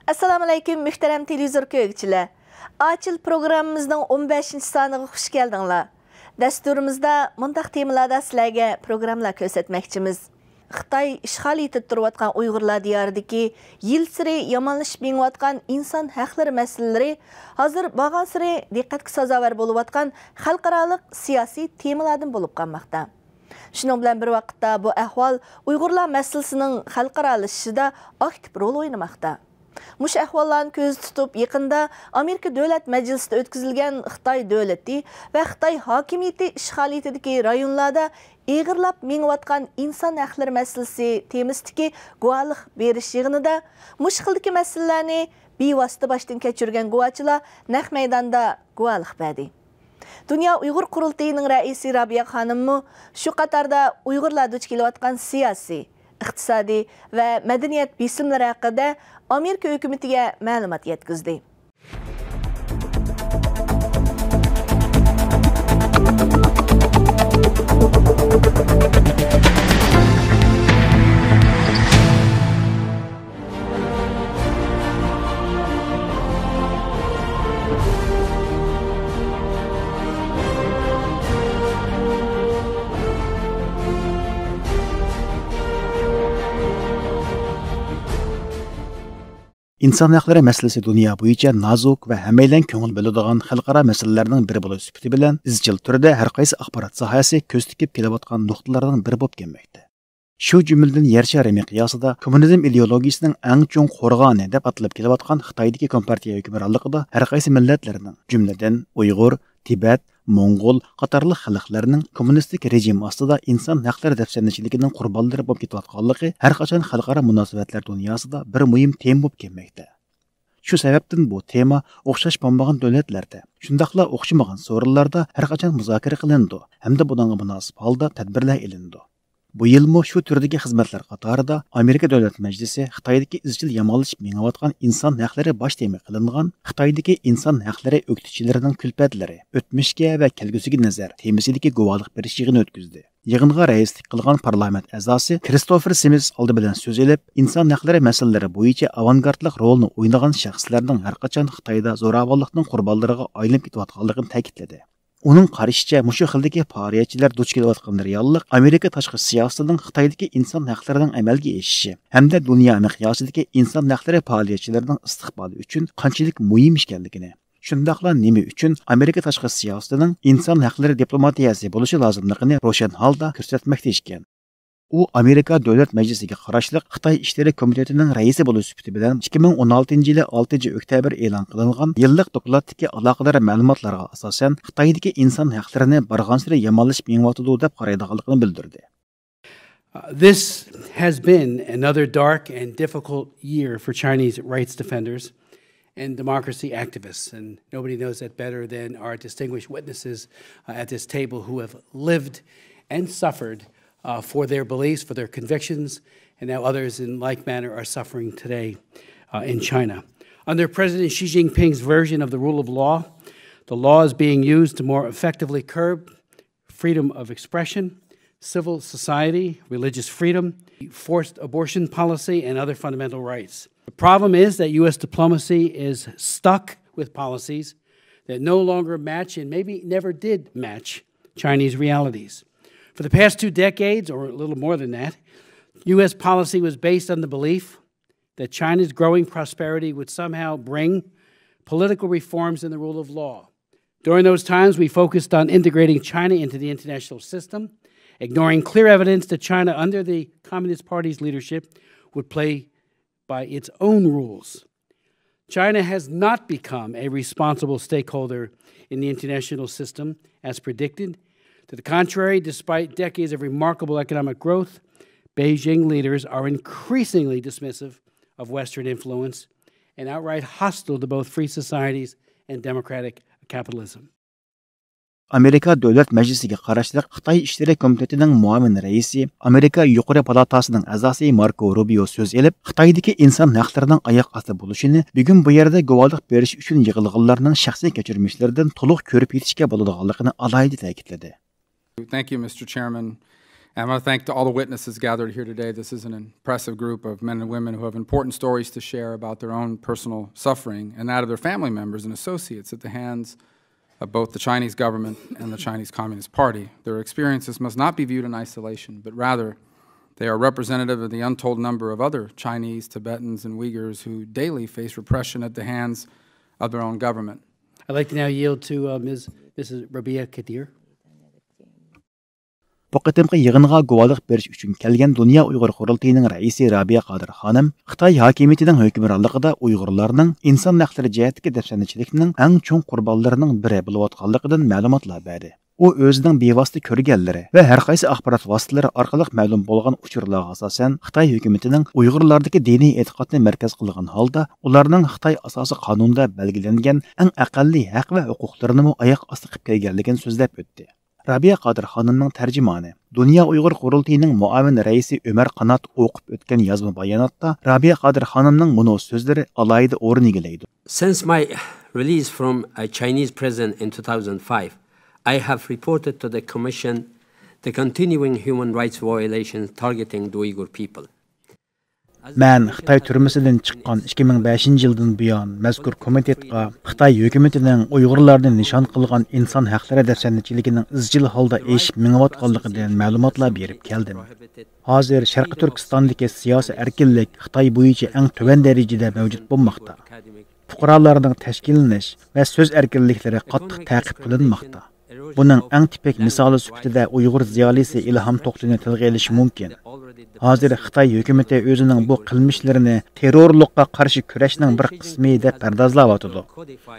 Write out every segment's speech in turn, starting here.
Assalamu alaykum muhtaram televizor ko'ruvchilar. Açıl programımızın 15-ci sanıga xush geldinglar. Dasturimizda mundaq temalarda sizlarga programmalar ko'rsatmoqchimiz. Xitoy ishg'ol etib turayotgan Uyg'urlar diyoridagi yil siri yomonlashib menayotgan inson haqlari masalalari hozir borgan siri diqqatga sazovor bo'layotgan xalqaroliq siyosiy temalardan bo'lib qolmoqda. Shuning bilan bir vaqtda bu ahvol Uyg'urlar masalasining xalqaralashishida aktiv rol o'ynamoqda. Mush ahvollarni ko'z tutib, yaqinda Amerika Davlat Majlisida o'tkazilgan Xitoy davlati va Xitoy hokimiyati ishg'oliyatidagi rayonlarda eg'irlab mengayotgan inson haqlari masalasi temasidagi guvohlik berish yig'inida mush xildagi masalalarni bevosita boshdan kechirgan guvohchilar naq maydonda guvohlik berdi. Dünya Uyg'ur qurultayining raisi Rabiya xonimmi shu qatorda Uyg'urlar duch kelayotgan siyosiy, iqtisodiy va madaniyat besimlari haqida Amerika hukumatiga ma'lumot yetkazdi. İnsan haqlari masalasi dunyo bo'yicha nozuk va hammaydan ko'ngil bo'ladigan xalqaro masalalarning biri bo'lish sifati bilan izchil turda har qaysi axborot sohasi ko'z tikib kelayotgan nuqtalardan biri bo'lib kelmoqda. Shu jumladan yer shari miqyosida kommunizm ideologiyasining eng cho'ng qo'rg'oni deb atalib kelayotgan Xitoydagi kompartiya hukmronligida har qaysi millatlarning, jumladan Uyg'ur, Tibet, Mongol qatorliq xalqlarning kommunistik rejim ostida inson haqlari dafsanchiligining qurbonlari bo'lib ketayotganligi har qachon xalqaro munosabatlar dunyosida bir muhim tema bo'lib kelmoqda. Shu sababdan bu tema o'xshash bo'lmagan davlatlarda, shundaqla o'xshamagan so'rinlarda har qachon muzokara qilindi hamda bunga munosib holda tadbirlar ilindi. Bu yilmi shu turdagi xizmatlar qatorida Amerika Davlat Majlisi Xitoydagi izchil yomonlashib mengayotgan inson haqlari bosh tema qilingan Xitoydagi inson haqlari o'qituvchilarining kulfatlari, o'tmishga va kelgusiga nazar temasidagi guvohlik berish yig'ini o'tkazdi. Yig'inga raislik qilgan parlament a'zosi Kristofer Simis oldi bilan so'z elib, inson haqlari masalalari bo'yicha avangardlik rolini o'ynagan shaxslarning har qachon Xitoyda zo'ravonlikning qurbonlariga aylanib ketayotganligini ta'kidladi. Uning qarashicha, mushu xildagi faoliyatchilar duch kelayotgan reallik Amerika tashqi siyosatining Xitoydagi inson haqlarining amalga oshishi hamda dunyo miqyosidagi inson haqlari faoliyatchilarining istiqboli uchun qanchalik muhim ekanligini, shundaqla nima uchun Amerika tashqi siyosatining inson haqlari diplomatiyasi bo'lishi lozimligini ro'shan holda ko'rsatmoqda ekan. U Amerika Davlat Majlisiga qarashli Xitoy ishlari komitetining raisi bo'lish sifati bilan 2016-yili 6-oktyabr e'lon qilingan yillik dokladdagi aloqador ma'lumotlarga asosan Xitoydagi inson haqlarini barg'ansiri yomonlashib menayotdi deb qaraydiganligini bildirdi. This has been another dark and difficult year for Chinese rights defenders and democracy activists, and nobody knows that better than our distinguished witnesses at this table who have lived and suffered for their beliefs, for their convictions, and now others in like manner are suffering today in China. Under President Xi Jinping's version of the rule of law, the law is being used to more effectively curb freedom of expression, civil society, religious freedom, forced abortion policy, and other fundamental rights. The problem is that U.S. diplomacy is stuck with policies that no longer match and maybe never did match Chinese realities. For the past 2 decades, or a little more than that, U.S. policy was based on the belief that China's growing prosperity would somehow bring political reforms and the rule of law. During those times, we focused on integrating China into the international system, ignoring clear evidence that China, under the Communist Party's leadership, would play by its own rules. China has not become a responsible stakeholder in the international system, as predicted. To the contrary, despite decades of remarkable economic growth, Beijing leaders are increasingly dismissive of Western influence and outright hostile to both free societies and democratic capitalism. Amerika Davlat Majlisiga qarashli Xitoy ishlari komitetining muavin raisi, Amerika Yuqori palatasining a'zosi Marco Rubio so'z elib, Xitoydagi inson haqlarining oyoq osti bo'lishini bugun bu yerda guvohlik berish uchun yig'ilganlarning shaxsiy kechirmishlaridan to'liq ko'rib yetishga bo'ladiganligini alohida ta'kidladi. Thank you, Mr. Chairman. I want to thank all the witnesses gathered here today. This is an impressive group of men and women who have important stories to share about their own personal suffering and that of their family members and associates at the hands of both the Chinese government and the Chinese Communist Party. Their experiences must not be viewed in isolation, but rather they are representative of the untold number of other Chinese, Tibetans, and Uyghurs who daily face repression at the hands of their own government. I'd like to now yield to Mrs. Rabia Kadir. Bu qitimqi yig'inga guvohlik berish uchun kelgan Dunyo Uyg'ur qurultayining raisi Rabia Qadir xonim Xitoy hokimiyatining hukmronligida Uyg'urlarning inson haqlari jihatdagi dafsanchilikning eng cho'ng qurbonlarining biri bo'layotganligidan ma'lumotlar berdi. U o'zining bevosita ko'rganlari va har qaysi axborot vositalari orqali ma'lum bo'lgan uchurlarga asosan Xitoy hukumatining Uyg'urlardagi diniy e'tiqodni markaz qilgan holda ularning Xitoy asosiy qonunda belgilangan eng aqalliy haq va huquqlarini oyoq osti qilib kelganligini so'zlab o'tdi. Rabia Qadir xonimning tarjimoni Dunyo Uyg'ur qurultayining muavin raisi Ömer Qanat o'qib o'tgan yozma bayonotda Rabia Qadir xonimning bunu so'zlari alohida o'rin egallaydi. Since my release from a Chinese prison in 2005, I have reported to the Commission the continuing human rights violations targeting the Uyghur people. Mən Xitay türməsindən çıxqan 2005-yildan buyon mazkur komitetga Xitay hökumətinin Uyğurlarni nişan qılğan insan haqları dəfsəndçiliginin izchil holda eşib miniyotganligidan ma'lumotlar berib keldim. Hozir Sharqi Turkistondagi siyosiy erkinlik Xitay bo'yicha eng tuvan darajada mavjud bo'lmoqda. Fuqarolarning tashkillanish va so'z erkinliklari qattiq ta'qib qilinmoqda. Buning eng tipik misoli sifatida Uyg'ur ziyolisi Ilhom To'xtini tilga olish mumkin. Hozir Xitoy hukumati o'zining bu qilmishlarini terrorlikqa qarshi kurashning bir qismi deb pardozlayotdi.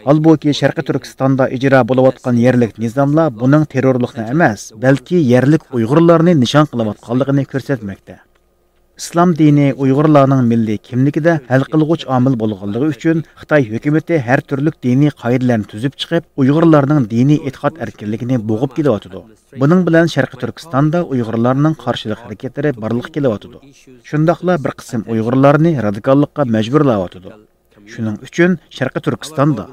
Holbuki Sharqi Turkistonda ijro bo'layotgan yerlik nizomlar buning terrorlikni emas, balki yerlik Uyg'urlarni nishon qilayotganligini ko'rsatmoqda. İslam dini Uyg'urlarning milliy kimligida hal qilg'uch omil bo'lganligi uchun Xitoy hukumati har turli diniy qoidalarni tuzib chiqib, Uyg'urlarning diniy e'tiqod erkinligini bo'g'ib kelyapti. Buning bilan Sharqi Turkistonda Uyg'urlarning qarshilik harakatlari barliq kelyapti. Shundaqla bir qism Uyg'urlarni radikallikqa majburlayapti. Shuning uchun Sharqi Turkistonda,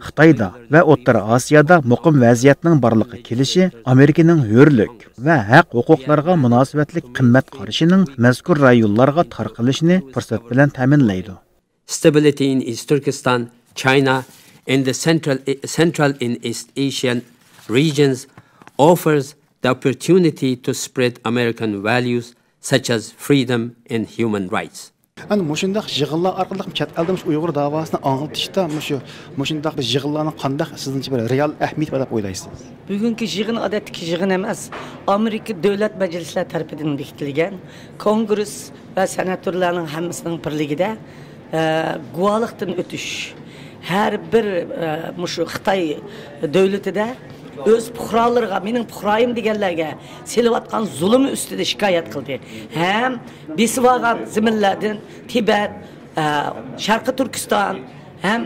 Xitoyda va O'rta Osiyoda muqim vaziyatning borligi kelishi Amerikaning hurlik va haq huquqlarga munosabatli qimmat qarashining mazkur rayonlarga tarqalishini fursat bilan ta'minlaydi. Stability in East Turkestan, China, and the central and East Asian regions offers the opportunity to spread American values such as freedom and human rights. Ana mushundaq yig'inlar orqali chet elda Uyg'ur davosini anglitishda mushundaq yig'inlarning qanday sizningcha bir real ahamiyat deb o'ylaysiz? Bugungi yig'in odatdagi yig'in emas, Amerika davlat majlislari tomonidan bekitilgan Kongress va senatorlarning hammasining birligida guvohlikdan o'tish har bir mushu Xitoy davlatida öz puhralarga, mening puhrayim deganlarga selayotgan zulmi ustida shikoyat qildi. Ham besib olgan ziminlardan Tibet, Sharqi Turkiston, ham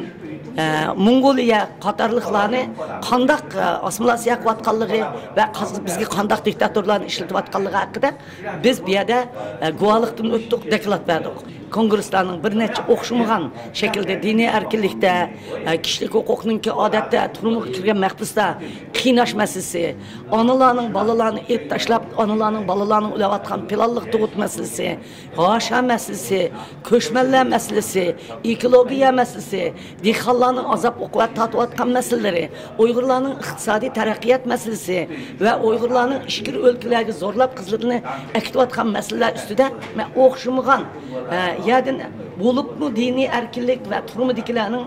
Mongoliya qatorliqlarni qandaq assimilyatsiya qilayotganligi va bizga qandaq diktatorlarni ishlatayotganligi haqida biz bu yerda guvohlikdan o'tdik, deklarat berdik. Kongresslarning bir necha o'xshamagan shaklda diniy erkinlikda, kishilik huquqninki odatda turmushga kirgan mahbusda qiynash masalasi, onalarning bolalarni et tashlab, onalarning bolalarni ulayotgan planliq tug'ut masalasi, g'asha masalasi, ko'chmanlar masalasi, ekologiya masalasi, dehqonlarning azob uqubat tortayotgan masalalari, Uyg'urlarning iqtisodiy taraqqiyot masalasi va Uyg'urlarning ishkir o'lkalarga zo'rlab qizlarini akitayotgan masalalar ustida men o'xshamagan yerdan bo'libmi diniy erkinlik va turmudikilarning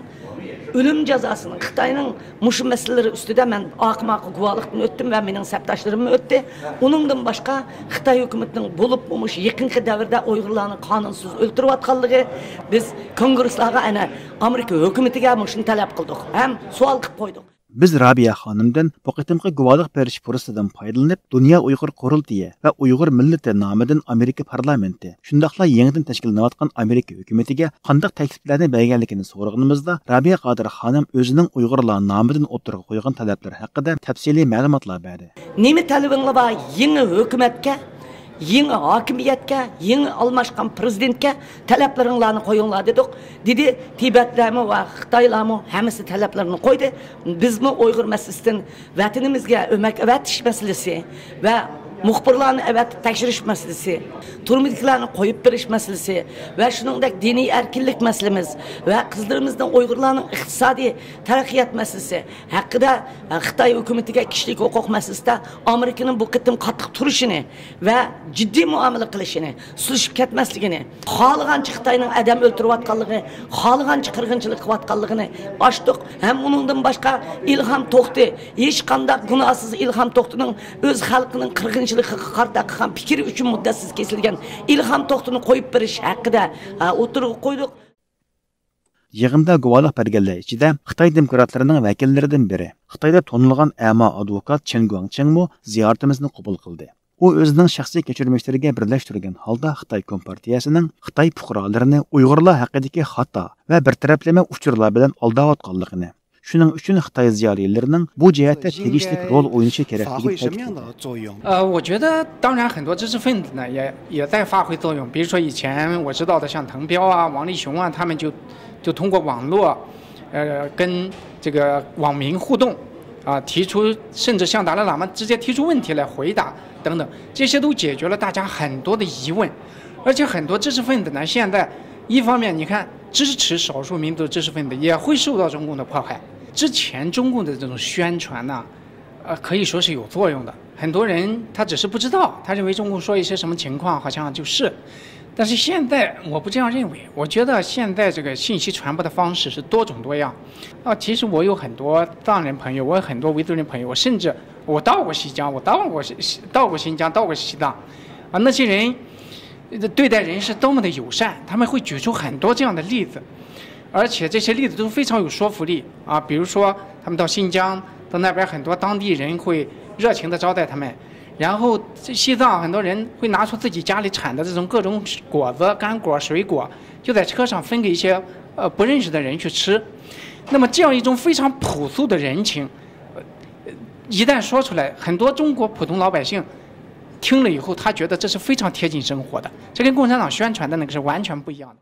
ölüm cezasının Xitayning mush masalalari ustida men oqmoq guvohlikdan o'tdim va mening sabdoshlarim o'tdi. Uningdan boshqa Xitoy hukumatining bo'lib mush yaqinqi davrda Uyg'urlarni qonunsiz o'ltirayotganligi biz kongresslarga ana Amerika hukumatiga mushni talab qildik. Ham savol qilib qo'ydik. Biz Rabia xonimdan bu qitimqi guvohlik berish fursatidan foydalanib, Dunyo Uyg'ur qurultiyi va Uyg'ur millati nomidan Amerika parlamenti, shundaqla yangidan tashkillanayotgan Amerika hukumatiga qanday takliflarni berganligini so'raganimizda, Rabia Qadir xonim o'zining Uyg'urlar nomidan o'tirib qo'ygan talablar haqida tafsiliy ma'lumotlar berdi. Nima talabinglar bor yangi hukumatga? Yeni hakimiyetke, yeni almaşkan prezidentke taleplerini koyunlar dedik. Dedi Tibetlerimi ve Xitaylarımı hemisi taleplerini koydu. Biz mi Uygur meselesinden vatanımızga ömek öğretiş meselesi ve muxbirlarni avatib tekshirish masalasi, turmushdagilarni qo'yib berish masalasi va shuningdek diniy erkinlik masalamiz va qizlarimizning Uyg'urlarning iqtisodiy taraqqiyot masalasi haqida Xitoy hukumatiga kishilik huquq masalasida Amerikaning bu qitim qattiq turishini va jiddiy muomala qilishini, sulishib ketmasligini, xohlagancha Xitoyning odam o'ltirayotganligini, xohlagancha qirg'inchilik qilayotganligini ochdiq. Ham uningdan boshqa Ilhom To'xti, hech qanday gunohsiz Ilhom To'xtining o'z xalqining qirg'inchiligiga qarshi qilgan fikri uchun muddatsiz kesilgan Ilhom To'xtini qo'yib berish haqida o'tirib qo'ydik. Yig'inda guvohlik berganlar ichida Xitoy demokratlarining vakillaridan biri, Xitoyda tonilgan a'mo advokat Chen Guangchengmo ziyoratimizni qabul qildi. U o'zining shaxsiy kechirmishlariga birlashtirgan holda Xitoy Kompartiyasining Xitoy fuqarolarini Uyg'urlar haqidagi xato va bir taraflama uchurlar bilan aldayotganligini, shuning uchun Xitoy ziyolilarining bu jihatda tegishli rol o'ynashi kerakligini ta'kidladi. 我觉得当然很多知识分子呢也在发挥作用，比如说以前我知道的像滕彪啊、王立雄啊，他们就通过网络跟这个网民互动啊，提出甚至向达赖喇嘛直接提出问题来回答等等，这些都解决了大家很多的疑问。而且很多知识分子呢，现在一方面你看支持少数民族的知识分子也会受到中共的迫害。之前中共的这种宣传呢，可以说是有作用的。很多人他只是不知道，他认为中共说一些什么情况好像就是。但是现在我不这样认为，我觉得现在这个信息传播的方式是多种多样。其实我有很多藏人朋友，我有很多维族人朋友，甚至我到过西疆，我到过新疆，到过西藏，那些人对待人是多么的友善，他们会举出很多这样的例子，而且这些例子都非常有说服力啊。比如说他们到新疆，到那边很多当地人会热情地招待他们。然后西藏很多人会拿出自己家里产的这种各种果子、干果、水果，就在车上分给一些不认识的人去吃。那么这样一种非常朴素的人情，一旦说出来，很多中国普通老百姓听了以后，他觉得这是非常贴近生活的，这跟共产党宣传的那个是完全不一样的。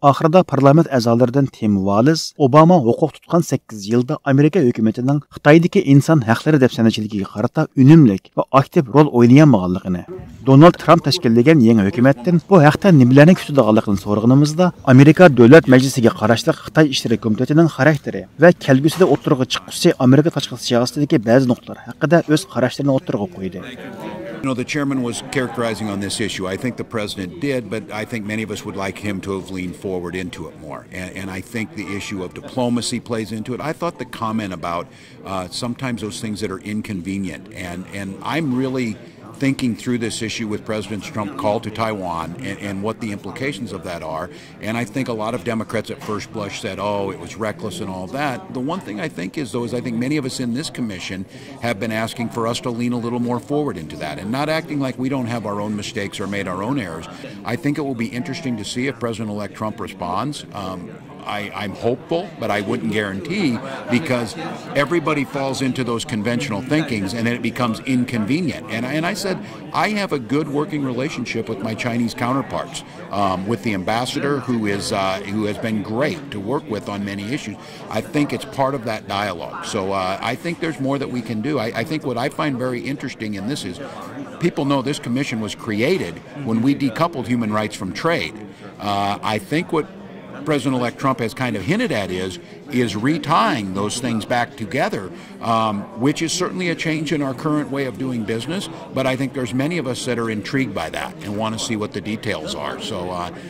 Oxirida parlament a'zolaridan Tim Walz Obama huquq tutgan 8 yilda Amerika hukumatining Xitoydagi inson haqlari dafsanachiligiga qarata unumli va aktiv rol o'ynaganligini, Donald Trump tashkillagan yangi hukumatdan bu haqda nimalarni kutadiganligini so'raganimizda Amerika Davlat Majlisiga qarashli Xitoy ishleri komitetining xarakteri va kelgusida o'tirg'i chiqqusi Amerika tashqi siyosasidagi ba'zi nuqtalar haqida o'z qarashlarini o'tirg'i qo'ydi. You know, the chairman was characterizing on this issue. I think the president did, but I think many of us would like him to have leaned forward into it more. And I think the issue of diplomacy plays into it. I thought the comment about sometimes those things that are inconvenient, and I'm really thinking through this issue with President Trump's call to Taiwan and what the implications of that are. And I think a lot of Democrats at first blush said, oh, it was reckless and all that. The one thing I think is, though, is I think many of us in this commission have been asking for us to lean a little more forward into that and not acting like we don't have our own mistakes or made our own errors. I think it will be interesting to see if President-elect Trump responds. I'm hopeful, but I wouldn't guarantee, because everybody falls into those conventional thinkings and then it becomes inconvenient. And I said, I have a good working relationship with my Chinese counterparts, with the ambassador who has been great to work with on many issues. I think it's part of that dialogue. So I think there's more that we can do. I think what I find very interesting in this is people know this commission was created when we decoupled human rights from trade. I think what President-elect Trump has kind of hinted at is retying those things back together, which is certainly a change in our current way of doing business. But I think there's many of us that are intrigued by that and want to see what the details are. So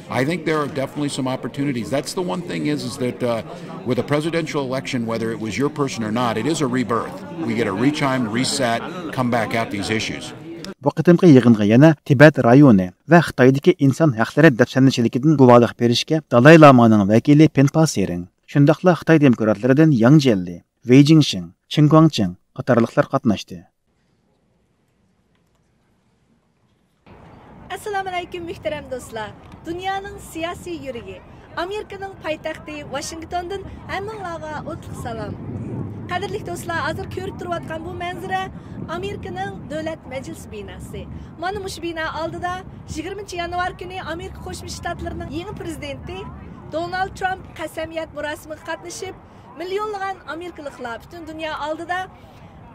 I think there are definitely some opportunities. That's the one thing is that with a presidential election, whether it was your person or not, it is a rebirth. We get a retime, reset, come back at these issues. Bu qitimqi yig'inga yana Tibet rayoni va Xitoydagi inson haqlari dafsanachiligidan guvohlik berishga Dalay Lamaning vakili Penpa Sering, shundaqla Xitoy demokratlaridan Yang Jianli, Wei Jingsheng, Chen Guangcheng qatorliqlar qatnashdi. Assalomu alaykum muhtaram do'stlar. Dunyoning siyosiy yuragi, Amerikaning poytaxti Washingtondan hammanglarga o'tliq salom. Qadrli do'stlar, hozir ko'rib turayotgan bu manzara Amerikaning Davlat Majlisi binosi. Mana mush bino oldida 20 yanvar kuni Amerika Qo'shma Shtatlarining yangi prezidenti Donald Trump qasamiyat murosimiga qatnashib, millionlagan amerikaliklar butun dunyo oldida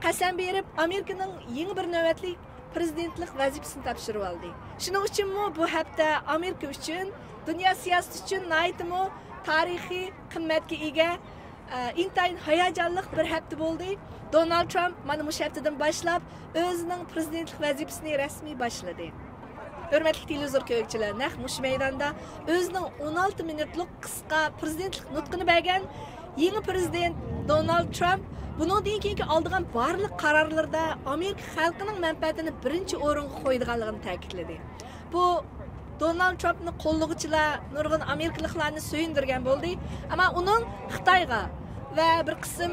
qasam berib, Amerikaning yangi bir navbatlik prezidentlik vazifasini topshirib oldi. Shuning uchun bu hafta Amerika uchun, dunyo siyosati uchun naytimi tarixiy qimmatga ega intayin hayajonli bir hafta bo'ldi. Donald Trump mana bu haftadan boshlab o'zining prezidentlik vazifasini rasmiy boshladi. Hörmətli televizor ko'ruvchilar, naq mush maydonda o'zining 16 minutlik qisqa prezidentlik nutqini bergan yangi prezident Donald Trump buningdan keyingi oldigan barliq qarorlarda Amerika xalqining manfaatini birinchi o'ringa qo'yadiganligini ta'kidladi. Bu Donald Trumpni qo'llovchilar nurg'un amerikaliklarni suyundirgan bo'ldi, ammo uning Xitoyga va bir qism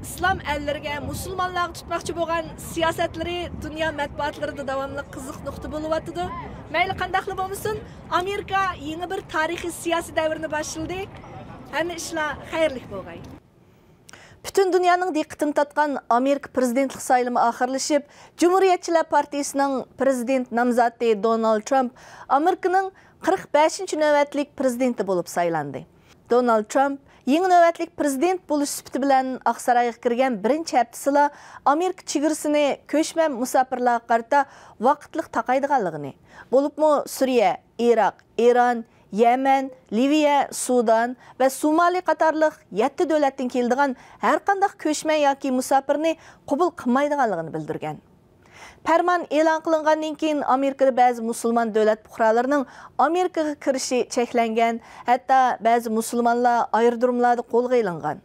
islom ellariga, musulmonlarga tutmoqchi bo'lgan siyosatlari dunyo matbuotlarida davomli qiziq nuqta bo'lyapti. Mayli qandaqli bo'lmasin, Amerika yangi bir tarixiy siyosiy davrni boshladi. Hamma ishlar xayrli bo'lg'ay. Bütün dünyanın diqqətini tatqan Amerika prezidentlik sayılımı axırlaşıb, Cumhuriyetçiler Partiyasının prezident namzatı Donald Trump Amerikanın 45-ci növbətlik prezidenti olub saylandı. Donald Trump yeni növbətlik prezident buluş sübti bilan Aqsarayga kirgan birinchi haftasida Amerika chegarasini ko'chman musofirlarga qarata vaqtliq taqaydiganligini, bo'libmi Suriya, Iroq, Eron, Yemen, Liviya, Sudan va Somali qatorliq 7 davlatdan keladigan har qanday ko'chman yoki musofirni qabul qilmaydiganligini bildirgan. Farmon e'lon qilingandan keyin Amerikada ba'zi musulmon davlat fuqarolarining Amerikaga kirishi cheklangan, hatto ba'zi musulmonlar ayirdirumlarda qo'lga ilingan.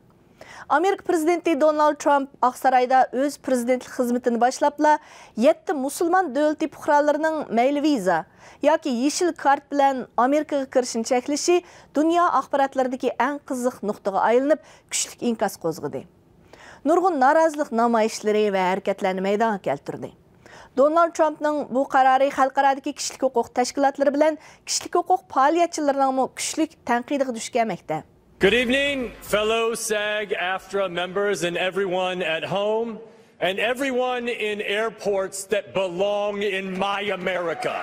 Amerika prezidenti Donald Trump Aqsarayda o'z prezidentlik xizmatini boshlabla 7 musulmon davlat fuqarolarining mayli viza yoki yeshil kart bilan Amerikaga kirishini cheklashi dunyo axborotlaridagi eng qiziq nuqtaga aylanib, kuchli inkas qo'zg'adi. Nurg'un norozilik namoyishlari va harakatlarni maydonga keltirdi. Donald Trumpning bu qarori xalqarodagi kishilik huquq tashkilotlari bilan kishilik huquq faoliyatchilarining kuchli tanqidiga duch kelmoqda. Good evening, fellow SAG-AFTRA members and everyone at home and everyone in airports that belong in my America.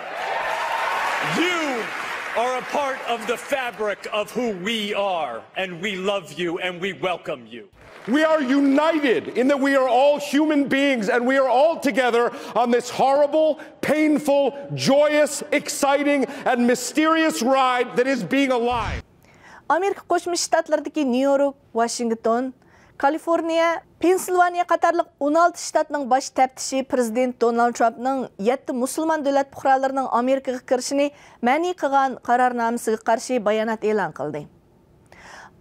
You are a part of the fabric of who we are, and we love you and we welcome you. We are united in that we are all human beings and we are all together on this horrible, painful, joyous, exciting and mysterious ride that is being alive. Amerika Qo'shma Shtatlaridagi New York, Washington, Kaliforniya, Pensilvaniya qatorliq 16 shtatning bosh taftishi prezident Donald Trumpning 7 musulmon davlat fuqarolarining Amerikaga kirishini ma'ni qilgan qarornomasiga qarshi bayonot e'lon qildi.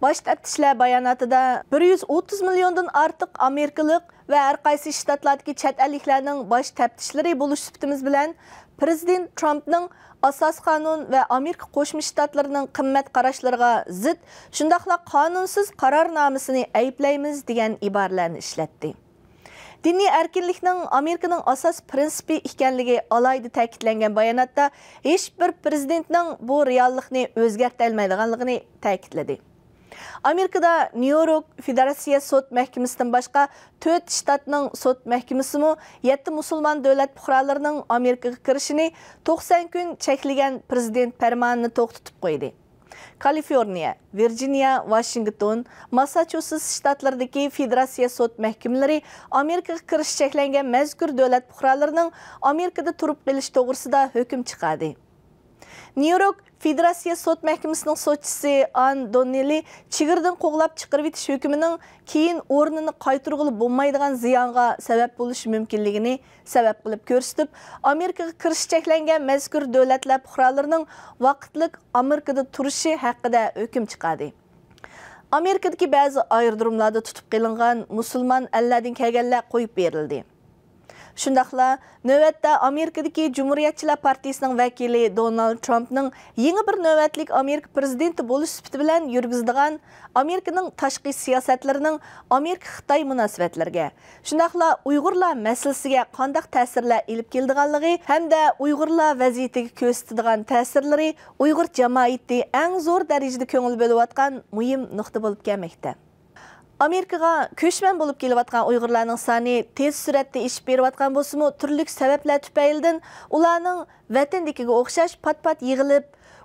Bosh taftishlar bayonotida 130 milliondan ortiq amerikalik va har qaysi shtatlardagi chet elliklarning bosh taftishlari bo'lish sifatimiz bilan prezident Trumpning asos qonun va Amerika Qo'shma Shtatlarining qimmat qarashlariga zid, shundaqla qonunsiz qarornomasini ayblaymiz degan iboralarni ishlatdi. Diniy erkinlikning Amerikaning asos prinsipi ekanligi alayda ta'kidlangan bayonotda hech bir prezidentning bu reallikni o'zgarta olmaydiganligini ta'kidladi. Amerikada New York Federatsiya sud mahkamasidan boshqa 4 shtatning sud mahkamasi 7 musulmon davlat fuqarolarining Amerikaga kirishini 90 kun cheklagan prezident farmonini to'xtatib qo'ydi. Kaliforniya, Virginia, Washington, Massachusetts shtatlaridagi Federatsiya sud mahkamalari Amerikaga kirish cheklangan mazkur davlat fuqarolarining Amerikada turib qolish to'g'risida hukm chiqardi. New York Federatsiya sud mahkamasining sudchisi Ann Donnelly chegirdan qo'g'lab chiqarib etish hukmining keyin o'rnini qaytarg'ili bo'lmaydigan ziyonga sabab bo'lishi mumkinligini sabab qilib ko'rsatib, Amerikaga kirish cheklangan mazkur davlatlar fuqarolarining vaqtlik Amerikada turishi haqida hukm chiqardi. Amerikadagi ba'zi ayirdirumlarda tutib qilingan musulmon allardan kelganlar qo'yib berildi. Shundaqla navbatda Amerikadagi Cumhuriyetçiler Partiyasining vakili Donald Trumpning yangi bir navbatlik Amerika prezidenti bo'lish sifati bilan yurgizadigan Amerikaning tashqi siyosatlarining Amerika-Xitoy munosabatlariga, shundaqla Uyg'urlar masalasiga qanday ta'sirlar olib keldiganligi hamda Uyg'urlar vaziyatiga ko'rsatadigan ta'sirlari Uyg'ur jamoati eng zo'r darajada ko'ngil bo'layotgan muhim nuqta bo'lib kelmoqda. Amerikaga ko'chman bo'lib kelayotgan Uyg'urlarning soni tez suratda ishib berayotgan bo'lsa-mu, turli sabablar tufaylidan ularning vatandagiga o'xshash pat-pat yig'ilib,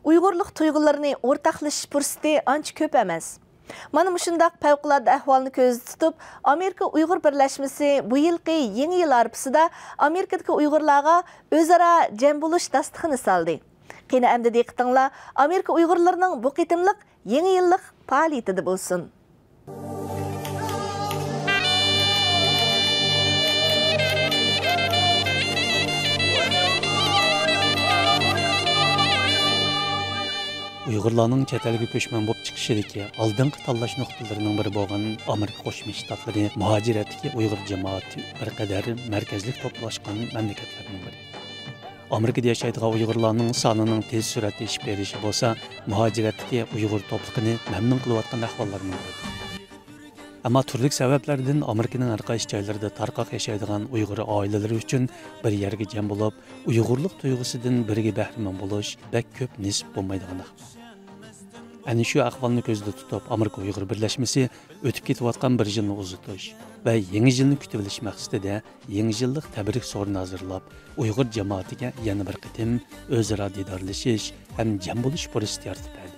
Uyg'urlik tuyg'ularini o'rtaqlashish fursati ancha ko'p emas. Mana shundaq favqulodda ahvolni ko'zda tutib, Amerika Uyg'ur birlashmasi bu yilgi yangi yil arifasida Amerikadagi Uyg'urlarga o'zaro jam bo'lish dasturxoni soldi. Qani endi diqqatinglar, Amerika Uyg'urlarining bu qitimliq yangi yillik faoliyatida bo'lsin. Uyg'urlarning chet elga ko'chman bo'lib chiqishidagi oldingi tanlash nuqtalarining biri bo'lgan Amerika Qo'shma Shtatlari muhojiratdagi Uyg'ur jamoati bir qadar markazlik to'plashgan mamlakatlarning biri. Amerikada yashaydigan Uyg'urlarning sonining tez suratda oshib berishi bo'lsa, muhojiratdagi Uyg'ur to'pliqini mamnun qilayotgan ahvollarning biri. Ammo turli sabablardan Amerikaning har qaysi joylarida tarqoq yashaydigan Uyg'ur oilalari uchun bir yerga jam bo'lib, Uyg'urlik tuyg'usidan biriga bahramand bo'lish bek ko'p nisb bo'lmaydigan ahvol. Ana shu ahvolni ko'zda tutib, Amerika Uyg'ur birlashmasi o'tib ketayotgan bir yilni uzatish va yangi yilni kutib olish maqsadida yangi yillik tabrik so'rini hozirlab, Uyg'ur jamoatiga yana bir qitim o'zaro didorlashish ham jam bo'lish fursati yaratib berdi.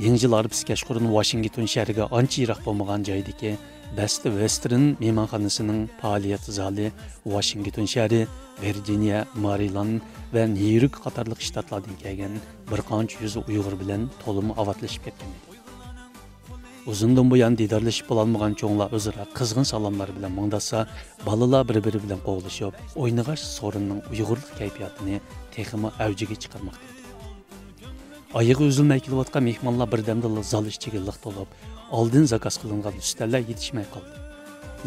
Yangi yil arifasi kashqurun Washington shahriga ancha yiroq bo'lmagan joydagi Best Western mehmonxonasining faoliyat zali Washington shahri, Virginia, Maryland va Nyu-York qatorliq shtatlardan kelgan bir qancha yuz Uyg'ur bilan to'liq avatlashib ketgan edi. Uzundan buyon didorlashib bo'lolmagan cho'nglar o'zaro qizg'in salomlar bilan mungdasa, balalar bir-biri bilan qo'g'lashib, o'ynag'ash so'rinning Uyg'urlik kayfiyatini texmi avjiga chiqarmoqda. Ayığı üzülmey kelayotgan mehmonlar birdamda zal ichiga liq to'lib, oldin zakaz qilingan ustallar yetishmay qoldi.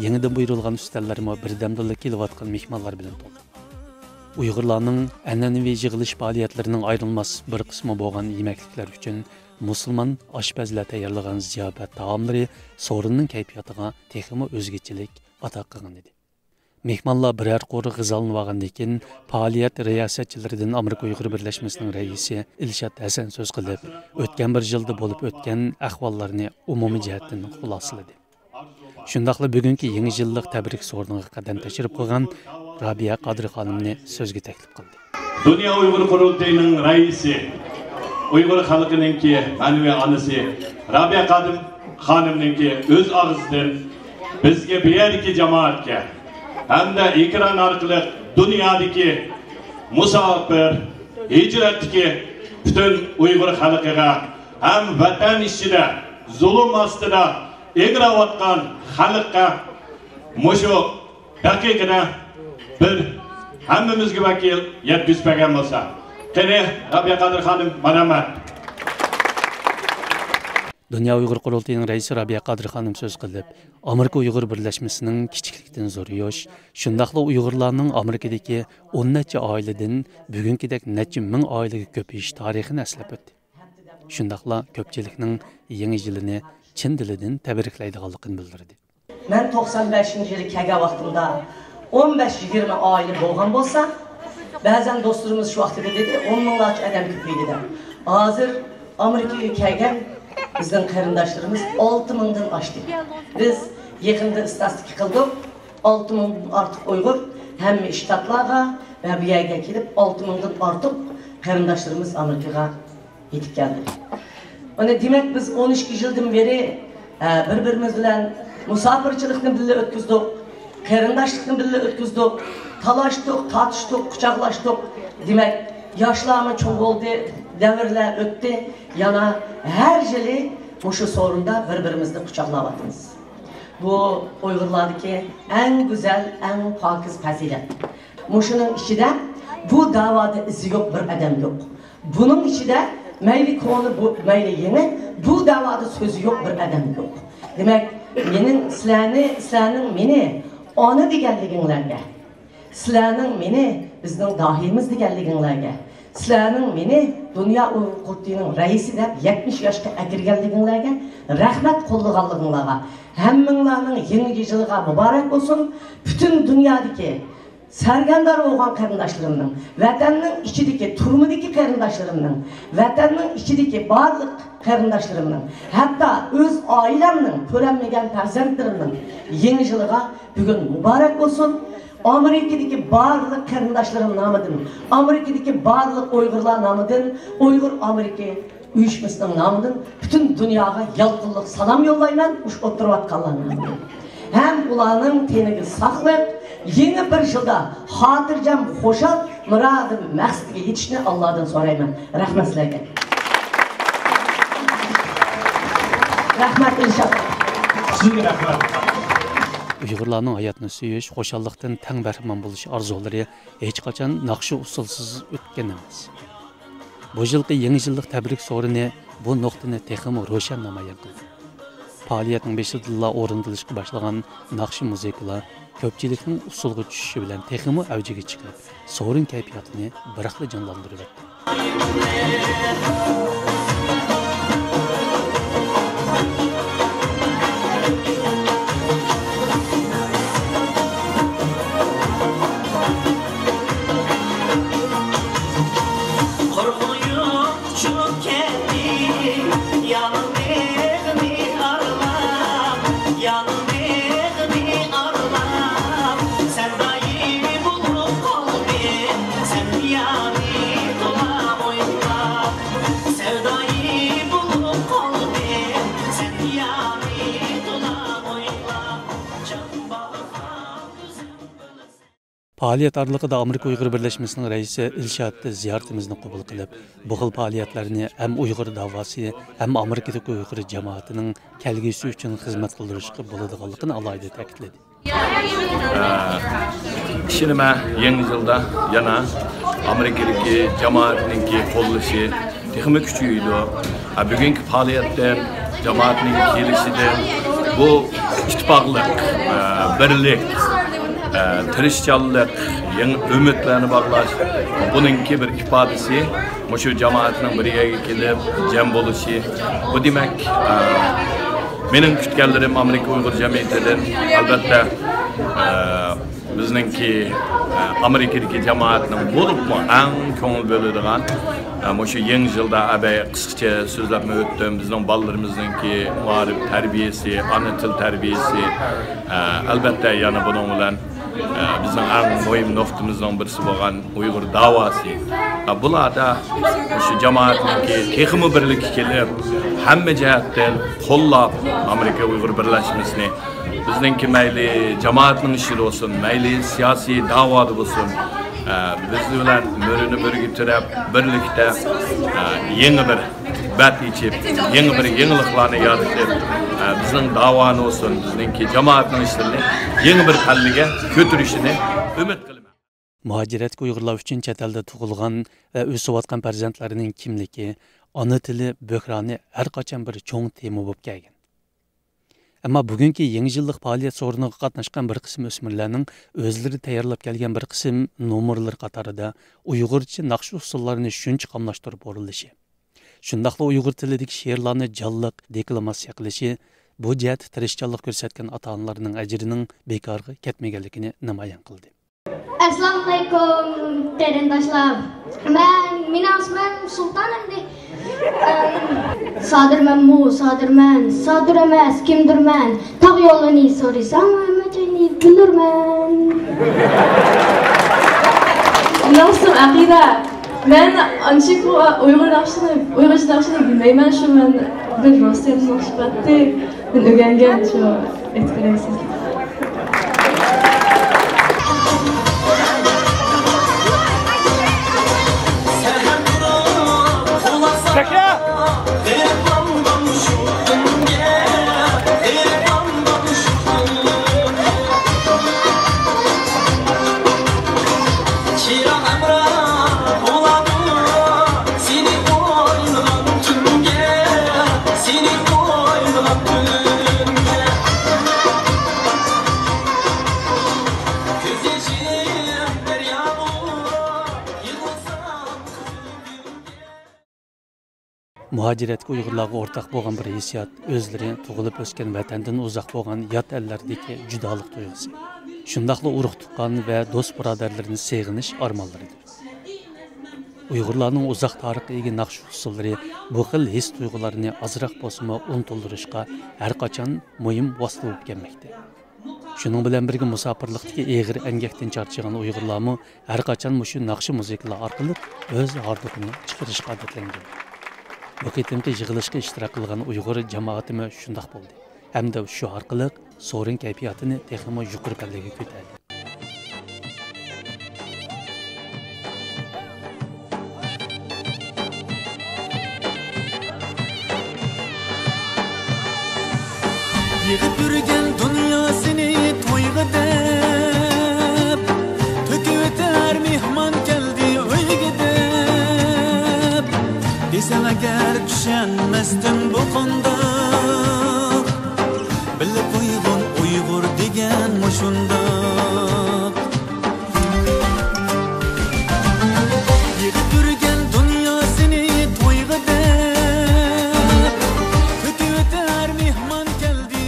Yangidan buyurilgan ustallarmi birdamda kelayotgan mehmonlar bilan to'ldi. Uyg'urlarning an'anaviy yig'ilish faoliyatlarining ayrilmas bir qismi bo'lgan yemekliklar uchun musulmon oshpazlar tayyorlagan ziyofat taomlari so'rinning kayfiyatiga texmi o'zgachilik ato qilgan edi. Mehmonlar birer qo'ri g'izalni olgandan keyin faoliyat riyosatchilaridan Amerika Uyg'ur birlashmasining raisi Ilshad Hasan so'z qilib, o'tgan bir yilda bo'lib o'tgan ahvollarni umumiy jihatdan xulosaladi. Shundaqla bugungi yangi yillik tabrik so'riniga qadam tashirib qo'ygan Rabiya Qadri xonimni so'zga taklif qildi. Dunyo Uyg'ur qurultayining raisi, Uyg'ur xalqininki ma'naviy onasi Rabiya Qadri xonimninki o'z og'zidan bizga bu yerdagi jamoatga hamda ekran orqali dunyodagi musofir, hijratdagi butun Uyg'ur xalqiga ham vatan ichida zulm ostida egravotgan xalqqa mushu daqiqada bir hammamizga vakil yetkazmagan bo'lsa, qani Rabiya Qadri xonim marhamat. Dünya Uyghur Qurultayining raisi Rabiya Qadri xonim so'z qilib, Amerika Uyg'ur birlashmasining kichiklikdan zo'riyosh, shundaqla Uyg'urlarning Amerikadagi 10 necha oiladan bugünkidek necha ming oilaga ko'payish tarixini eslab o'tdi. Shundaqla ko'pchilikning yangi yilini chin dilidan tabriklaydiganligini bildirdi. Men 95-yili kelgan vaqtimda 15-20 oila bo'lgan bo'lsa, ba'zan do'stlarimiz shu vaqtda dedi, 10 minglarcha odam ko'paydi deb. Hozir Amerikaga kelgan bizning qarindoshlarimiz 6 mingdan oshdi. Biz yaqinda istatistika qildik, 6 mingdan ortiq Uyg'ur hamma shtatlarga va bu yerga kelib 6 mingdan ortiq qarindoshlarimiz Amerikaga yetib keldi. Ona demak biz 12 yildan beri bir-birimiz bilan musofirchilikni birga o'tkazdik, qarindoshlikni birga o'tkazdik, talashdik, tortishdik, quchoqlashdik. Demak, yoshlarmi cho'ng bo'ldi, davrlar o'tdi. Yana her yili şu sorunda birbirimizni quchoqlayapmiz. Bu Uyg'urlardagi eng go'zal, eng pokiz fazilat. Mushuning ichida bu da'voda izi yo'q bir odam yo'q. Buning ichida mayli koni bu mayli yeni bu da'voda so'zi yo'q bir odam yo'q. Demak, mening sizlarning meni ona deganliginglarga, sizlarning meni bizning dohiyimiz deganliginglarga, sizlarning meni Dünya Uyghur Qurultayining raisi deb 70 yoshga akirganliginglarga rahmat qo'llaganliginglarga, hammanglarning yangi yiliga muborak bo'lsin. Butun dunyodagi sargandar bo'lgan qarindoshlarimning, vatanning ichidagi, turmidagi qarindoshlarimning, vatanning ichidagi barliq qarindoshlarimning, hatto o'z oilamning, ko'rolmagan farzandlarimning yangi yiliga bugun muborak bo'lsin. Amerikadagi barliq qarindoshlarım nomidan, Amerikadagi barliq Uyg'urlar nomidan Uyg'ur Amerika uyushmasining nomidan butun dunyoga yalqinliq salom yo'llayman ush o'tirayotganlarning. Ham ularning teniga saqlab, yeni bir yilda xotirjam, xo'shal, muradim, maqsadga yetishni Allohdan so'rayman. Rahmat sizlarga. Rahmat inşallah. Sizga rahmat. Uyg'urlarning hayotni suyish, xo'shallikdan tang bahramand bo'lish orzulari hech qachon naqshi usulsiz o'tgan emas. Bu yilgi yangi yillik tabrik so'rini bu nuqtani texmi ro'shan namoyon qildi. Faoliyatning beshidilla o'rintilishga boshlagan naqshi musiqalar ko'pchilikning usulga tushishi bilan texmi avjiga chiqib, so'rin kayfiyatini biraqli jonlantirdi. Faaliyat aralığında Amerika Uyghur Birleşmesi'nin reisi İlşad'da ziyaretimizni qabul qilib, bu xil faaliyatlarni hem Uyghur davası hem Amerikadagi Uyghur cemaatinin kelgisi uchun xizmat qildirishga bo'ladiganligini alohida ta'kidladi. Ishonma yangi yilda yana Amerikadagi jamoatninki qo'llashi texnik kuchaydi. Bugungi faoliyatdan jamoatning kelishidan bu ittifoqlik, birlik, tirishchanlik, yangi umidlarni bog'lash, buningki bir ifodasi, shu jamoatning biriga kelib jam bo'lishi. Bu demak, mening kutganlarim Amerika Uyg'ur jamiyatidan albatta bizningki Amerikadagi jamoatning bo'libmi eng ko'ngil bo'ladigan shu yangi yilda abay qisqacha so'zlab o'tdim. Bizning bolalarimizningki ma'rif tarbiyasi, ona til tarbiyasi albatta yana buning bilan bizning eng muhim nuqtamizdan birisi bo'lgan Uyg'ur davosi. Bularda shu jamoatningki texmi birlikka kelib, hamma jihatdan qo'llab Amerika Uyg'ur birlashmasini bizningki mayli jamoatning ishi bo'lsin, mayli siyosiy da'voda bo'lsin, biz bilan mo'rini birga birlikda yangi bir bat ichib, yangi bir yangiliklarni yaratib, bizning da'voni olsun, bizningki jamoatning ishlarini yangi bir palliga ko'tarishini umid qilaman. Muhaciratga Uyg'urlar uchun chet elda tug'ilgan va o'sayotgan farzandlarining kimligi, ona tili bo'hroni har qachon bir cho'ng tema bo'lib kelgan. Ammo bugungi yangi yillik faoliyat so'riniga qatnashgan bir qism o'smirlarning o'zlari tayyorlab kelgan bir qism nomerlar qatorida Uyg'urcha naqsh usullarini shuncha qamlashtirib o'rilishi, shundaqla Uyg'ur tilidagi she'rlarni jonliq deklamatsiya qilishi bu jihat tirishchanlik ko'rsatgan ota-onalarning ajrining bekorga ketmaganligini namoyon qildi. Assalomu alaykum qarindoshlar. Mening ismim Sultan endi. Sodirmanmi, sodirman, sodir emas, kimdirman. Tog' yo'lini so'rasam, hammasini bilurman. Nasıl aqida? Ben anchik Uyg'urcha naqshini bilmayman, shu men bir Rossiya naqshbati men o'rgangan shu aytib Muhaciratga Uyg'urlarga o'rtaq bo'lgan bir hissiyat, o'zlari tug'ilib o'sgan vatandan uzoq bo'lgan yot ellardagi judolik tuyg'usi. Shundaqla urug' tuqqan va do'st birodarlarni seg'inish armonlaridir. Uyg'urlarning uzoq tarixga ega naqsh usullari bu xil his tuyg'ularni ozroq bo'lsa unutildirishga har qachon muhim vosita bo'lib kelmoqda. Shuning bilan birga musofirlikdagi eg'ir angakdan charchagan Uyg'urlarmi har qachon shu naqsh musiqalar orqali o'z hordiqini chiqarishga odatlangan. Bu qitimki yig'ilishga ishtirok qilgan Uyg'ur jamoatimi shundoq bo'ldi. Hamda shu orqali so'rin kayfiyatini texmo yuqori pallaga ko'tardi. Yig'ib yurgan dunyosini to'yga deb to'kib o'tar mehmon keldi uyga deb desam agar tushunmasdim bu qondoq bilib qo'ygan Uyg'ur degan mushundoq yig'ib yurgan dunyosini to'yga deb to'kib o'tar mehmon keldi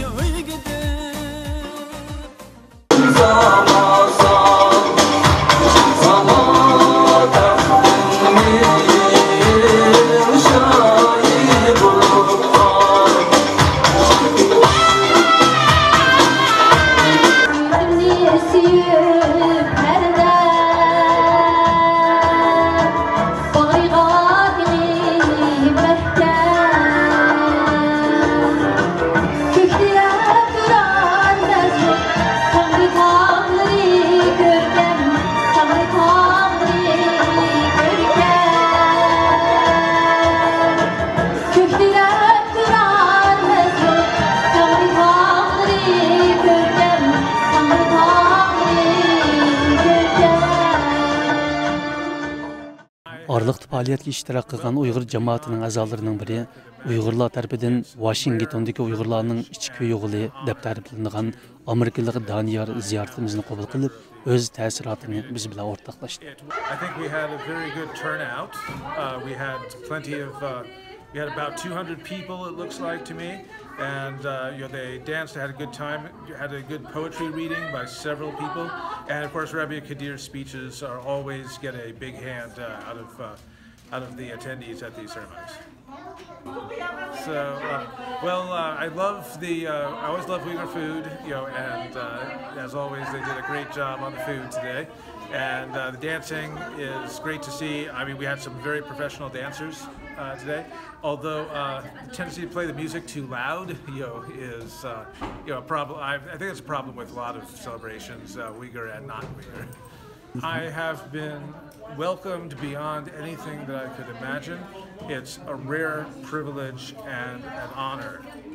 Orliqda fəaliyyətə iştirak qılğan Uyğur cəmaətinin əzalarının biri Uyğurlar tərəfindən Washingtondakı Uyğurların içki yoğulu deyə təriflənilən Amerikalı Daniyar ziyaretimizni qəbul qılıb öz təsiratını biz bilan ortaqlaşdı. I think we had a very good turnout. We had plenty of we had about 200 people it looks like to me, and they danced, had a good time, had a good poetry reading by several people, and of course Rabia Kadir's speeches are always get a big hand out of the attendees at these ceremonies. So, I always love Uyghur food, and as always, they did a great job on the food today. And the dancing is great to see. I mean, we had some very professional dancers today. Although the tendency to play the music too loud, is a problem. I think it's a problem with a lot of celebrations, Uyghur and non-Uyghur. I have been welcomed beyond anything that I could imagine. It's a rare privilege and an honor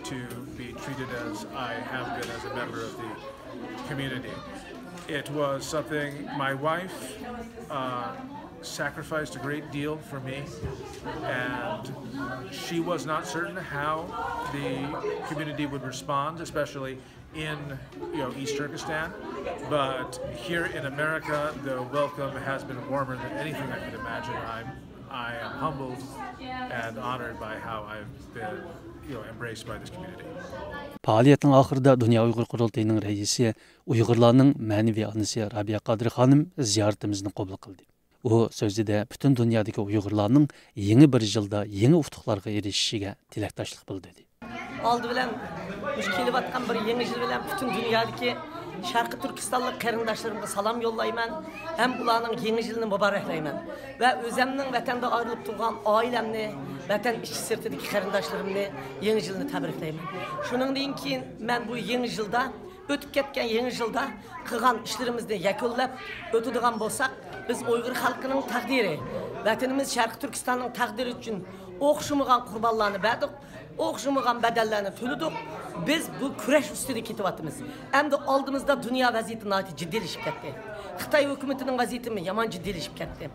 to be treated as I have been as a member of the community. It was something my wife sacrificed a great deal for me, and she was not certain how the community would respond, especially in East Turkestan. But here in America, the welcome has been warmer than anything I could imagine. I am humbled and honored by how I've been embraced by this community. Fəaliyyətin axırında Dünya Uyğur Qurultayının rəisi Uyğurlarning mənəvi anası Rabia Qadir xanım ziyaretimizni qəbul qildi. O sözüdə bütün dünyadakı Uyğurlarning yeni bir yılda yeni uftuqlarga erişişiga tilakdaşlıq bildirdi. Aldı bilen kelib bir yeni yıl bilen bütün dünyadaki Şarkı Türkistanlık qarindaşlarımga salam yollayman. Hem bularning yeni yılını mübareklayman. Ve özümning vatanda ayrılıp turgan ailemni, vatan ichi sirtidagi qarindaşlarımni yeni yılını tabriklayman. Shuningdan keyin men bu yeni yılda ötüp ketken yeni yılda qilgan ishlarimizni yakunlab o'tadigan bo'lsak, biz Uyg'ur xalqining taqdiri, vatanimiz Sharq Turkistonning taqdiri uchun o'xshamagan qurbonlarni berdik, o'xshamagan bedellarni to'ladik. Biz bu kurash ustida ketyapmiz. Endi oldimizda dunyo vaziyati nihoyat jiddiyleşib ketdi. Xitoy hukumatining vaziyati yomon jiddiyleşib ketdi.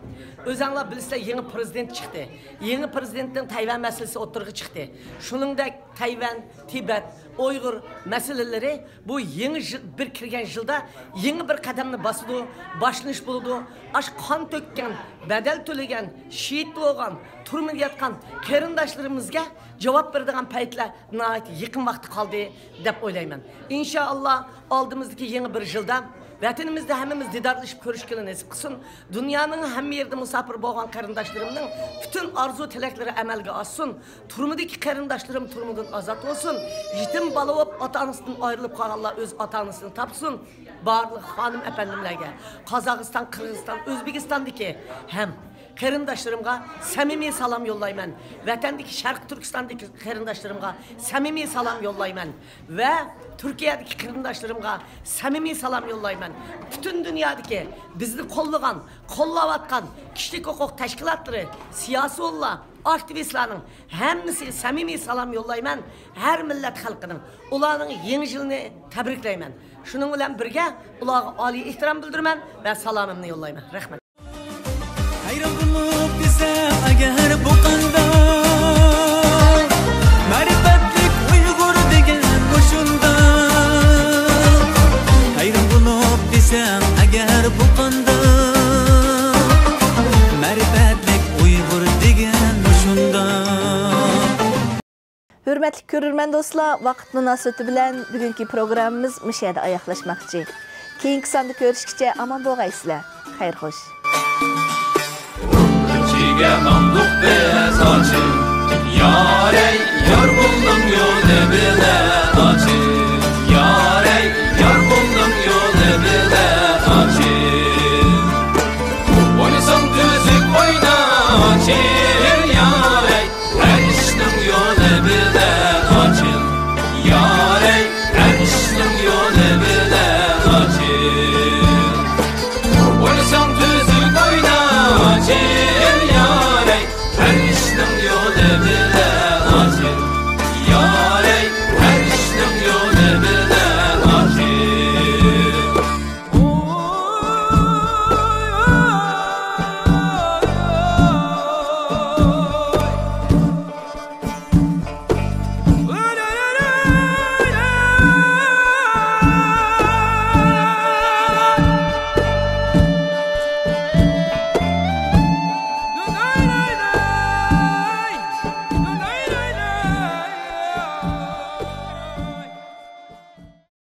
O'zinglar bilsizlar, yangi prezident chiqdi. Yangi prezidentning Tayvan masalasi o'tirg'i chiqdi. Shuningdek Tayvan, Tibet, Uyg'ur masalalari bu yangi bir kirgan yilda yangi bir qadamni bosdi, boshlanish bo'ldi. Ash qon to'kkan, badal to'lagan, shahid bo'lgan, turmada yotgan qarindoshlarimizga javob beradigan paytlar nihoyat yaqin vaqt qoldi deb o'ylayman. Inshaalloh oldimizdagi yangi bir yilda vatanimizda hammamiz didorlashib ko'rishga nasib qilsin. Dunyoning hamma yerida musofir bo'lgan qarindoshlarımning bütün arzu tilaklari amalga oshsin. Turmudagi qarindoshlarim turmudan ozod bo'lsin. Yetim bola bo'lib ota-onasidan ayrilib qolganlar o'z ota-onasini topsin. Barliq xonim efendimlarga, Qozog'iston, Qirg'iziston, O'zbekistondagi ham qarindoshlarımga samimiy salom yo'llayman. Vatandagi Sharq Turkistondagi qarindoshlarımga samimiy salom yo'llayman va Türkiye'deki qarindoshlarımga samimiy salom yo'llayman. Bütün dünyadaki bizni qo'llagan, qo'llayotgan kishilik huquq tashkilotlari, siyosiy yo'llar, aktivistlarning hammasiga samimiy salom yo'llayman. Har millat xalqining ularning yangi yilini tabriklayman. Shuning bilan birga ularga oliy ehtirom bildiraman va salomimni yo'llayman. Rahmat. Hayron bo'lib desam agar bu qanday ma'rifatlik Uyg'ur degan qo'shunda. Hayron bo'lib desam agar bu qanday ma'rifatlik Uyg'ur degan qo'shunda. Hürmetli görürmen dostlar, vaqt münasebeti bilen bugünkü programımız müşahede ayaklaşmakçı. Keyinki sanda görüşkice aman boğaysızlar. Hayır hoş. Kırçiga mamduq be saçı, yar ey, yar buldum yol ne bile açı.